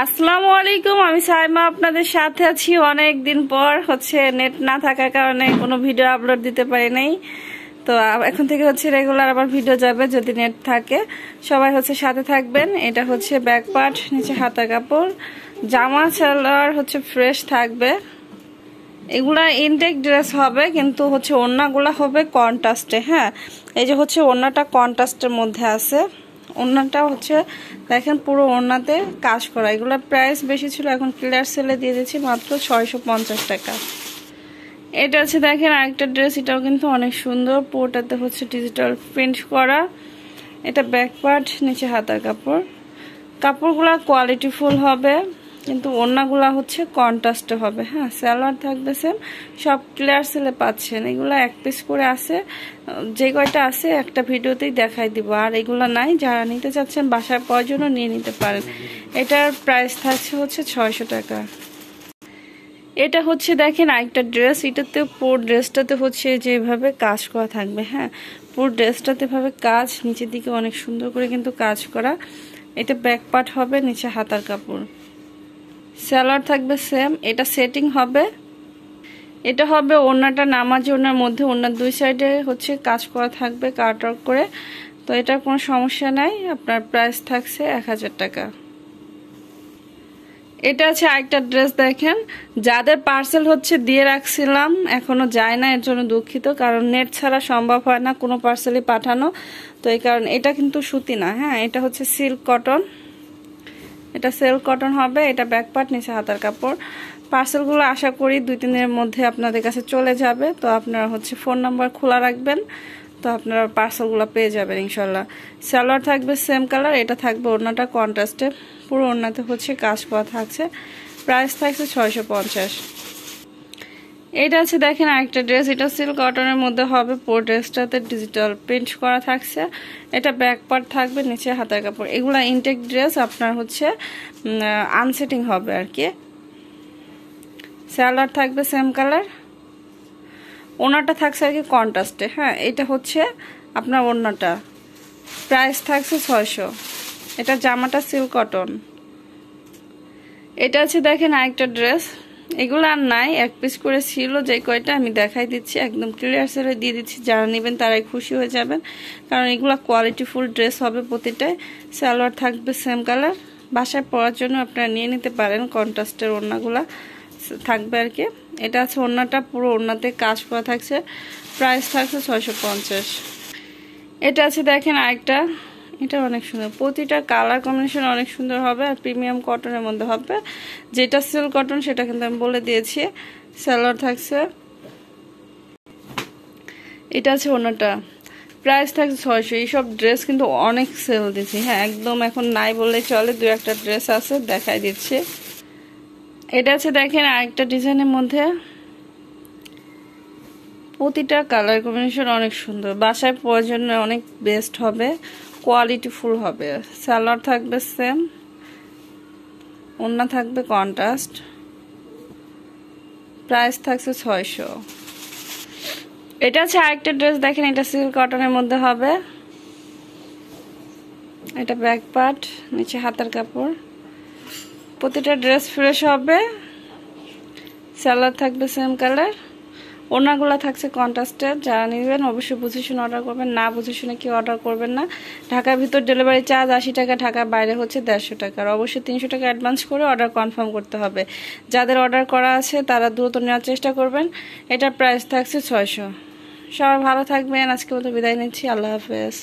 আসসালামু আলাইকুম, আমি সাইমা আপনাদের সাথে আছি। অনেক দিন পর নেট না থাকার কারণে কোনো ভিডিও আপলোড দিতে পারি নাই। তো এখন থেকে রেগুলার আবার ভিডিও যাবে যদি নেট থাকে। সবাই সাথে থাকবেন। এটা ব্যাক পার্ট, নিচে হাতা কাপড়, জামা সালোয়ার ফ্রেশ থাকবে। এগুলা ইনটেক ড্রেস হবে, কিন্তু ওড়নাগুলা হবে কন্ট্রাস্টে। হ্যাঁ, এই যে ওড়নাটা কন্ট্রাস্টের মধ্যে আছে। ওড়নাটা দেখেন পুরো ওড়নাতে কাজ করা। এগুলোর প্রাইস বেশি ছিল, এখন ক্লিয়ার সেলে দিয়ে দিচ্ছি মাত্র 650 টাকা। এটা দেখেন আরেকটা ড্রেস, এটাও কিন্তু অনেক সুন্দর। পুরোটাতে ডিজিটাল প্রিন্ট করা। এটা ব্যাক পার্ট, নিচে হাতার কাপড়। কাপড়গুলা কোয়ালিটি ফুল হবে, কিন্তু ওড়নাগুলা কন্ট্রাস্টে হবে। হ্যাঁ, সালোয়ার থাকবে সেম। সব ক্লিয়ার সেলে পাচ্ছেন। এগুলা এক পিস করে আছে, যে কয়টা আছে একটা ভিডিওতেই দেখাই দিব। আর এগুলা নাই, যারা নিতে চাচ্ছেন বাসার প্রয়োজনও নিয়ে নিতে পারেন। এটার প্রাইস থাকছে 600 টাকা। এটা দেখেন আরেকটা ড্রেস। এটাতে পুরো ড্রেসটাতে যেভাবে কাজ করা থাকবে। হ্যাঁ, পুরো ড্রেসটাতে ভাবে কাজ, নিচের দিকে অনেক সুন্দর করে কিন্তু কাজ করা। এটা ব্যাক পার্ট হবে, নিচে হাতার কাপড়। সালোয়ার থাকবে সেম। এটা সেটিং হবে। এটা হবে ওড়নাটা নামাজি ওড়নার মধ্যে। ওড়নার দুই সাইডে কাজ করা থাকবে কাট ওয়ার্ক করে। তো এটার কোনো সমস্যা নাই। আপনার প্রাইস থাকছে 1000 টাকা। এটা আরেকটা ড্রেস দেখেন। যাদের পার্সেল দিয়ে রাখছিলাম, এখনো যায় না, এর জন্য দুঃখিত। কারণ নেট ছাড়া সম্ভব হয় না কোনো পার্সেলই পাঠানো। তো এই কারণে এটা কিন্তু সুতি না। হ্যাঁ, এটা সিল্ক কটন। এটা সিল্ক কটন হবে। এটা ব্যাক পার্ট, নিচে হাতার কাপড়। পার্সেলগুলো আশা করি 2-3 দিনের মধ্যে আপনাদের কাছে চলে যাবে। তো আপনারা ফোন নাম্বার খোলা রাখবেন, তো আপনারা পার্সেলগুলো পেয়ে যাবেন ইনশাল্লাহ। সালোয়ার থাকবে সেম কালার। এটা থাকবে ওড়নাটা কন্ট্রাস্টে। পুরো ওড়নাতে কাজ করা থাকছে। প্রাইস থাকছে 650। এইটা দেখেন আরেকটা ড্রেস। এটা সিল্ক কটনের মধ্যে হবে। পুরো ড্রেসটাতে ডিজিটাল প্রিন্ট করা থাকছে। এটা ব্যাক পার্ট থাকবে, নিচে হাতার কাপড়। এগুলা ইনটেক ড্রেস, আপনার আনসেটিং হবে আর কি। সালোয়ার থাকবে সেম কালার। ওড়নাটা থাকছে আর কি কন্ট্রাস্টে। হ্যাঁ, এটা আপনার ওড়নাটা। প্রাইস থাকছে 600। এটা জামাটা সিল্ক কটন। এটা দেখেন আরেকটা ড্রেস। এগুলো আর নাই, এক পিস করে ছিল। যে কয়টা আমি দেখাই দিচ্ছি, একদম ক্লিয়ার সেলে দিয়ে দিচ্ছি। যারা নেবেন তারাই খুশি হয়ে যাবেন, কারণ এগুলো কোয়ালিটি ফুল ড্রেস হবে প্রতিটাই। সালোয়ার থাকবে সেম কালার। বাসায় পরার জন্য আপনারা নিয়ে নিতে পারেন। কন্ট্রাস্টের ওড়নাগুলা থাকবে আর কি। এটা ওড়নাটা পুরো ওড়নাতে কাজ করা থাকছে। প্রাইস থাকছে 650। এটা দেখেন আরেকটা। এটা অনেক সুন্দর। প্রতিটা কালার কম্বিনেশন অনেক সুন্দর হবে। আর প্রিমিয়াম কটনের মধ্যে হবে। যেটা সিল্ক কটন সেটা কিন্তু আমি বলে দিয়েছি। সালোয়ার থাকছে। এটা ওড়নাটা। প্রাইস থাকছে 600। এইসব ড্রেস কিন্তু অনেক সেল দিচ্ছি। হ্যাঁ, একদম এখন নাই বললেই চলে। 2-1টা ড্রেস আছে, দেখাই দিচ্ছি। এটা দেখেন আরেকটা ডিজাইনের মধ্যে। প্রতিটা কালার কম্বিনেশন অনেক সুন্দর। বাসায় পরার জন্য অনেক বেস্ট হবে, কোয়ালিটি ফুল হবে। সালোয়ার থাকবে সেম। ওড়না থাকবে কন্ট্রাস্ট। প্রাইস থাকছে 600। এটা আরেকটা ড্রেস দেখেন। এটা সিল্ক কটনের মধ্যে হবে। এটা ব্যাক পার্ট, নিচে হাতার কাপড়। প্রতিটা ড্রেস ফ্রেশ হবে। সালোয়ার থাকবে সেম কালার। ওড়নাগুলো থাকছে কন্ট্রাস্টের। যারা নেবেন অবশ্যই বুঝে শুনে অর্ডার করবেন। না বুঝে শুনে কেউ অর্ডার করবেন না। ঢাকার ভিতর ডেলিভারি চার্জ 80 টাকা, ঢাকার বাইরে 150 টাকা। আর অবশ্যই 300 টাকা অ্যাডভান্স করে অর্ডার কনফার্ম করতে হবে। যাদের অর্ডার করা আছে তারা দ্রুত নেওয়ার চেষ্টা করবেন। এটার প্রাইস থাকছে 600। সবাই ভালো থাকবেন। আজকে মতো বিদায় নিচ্ছি। আল্লাহ হাফেজ।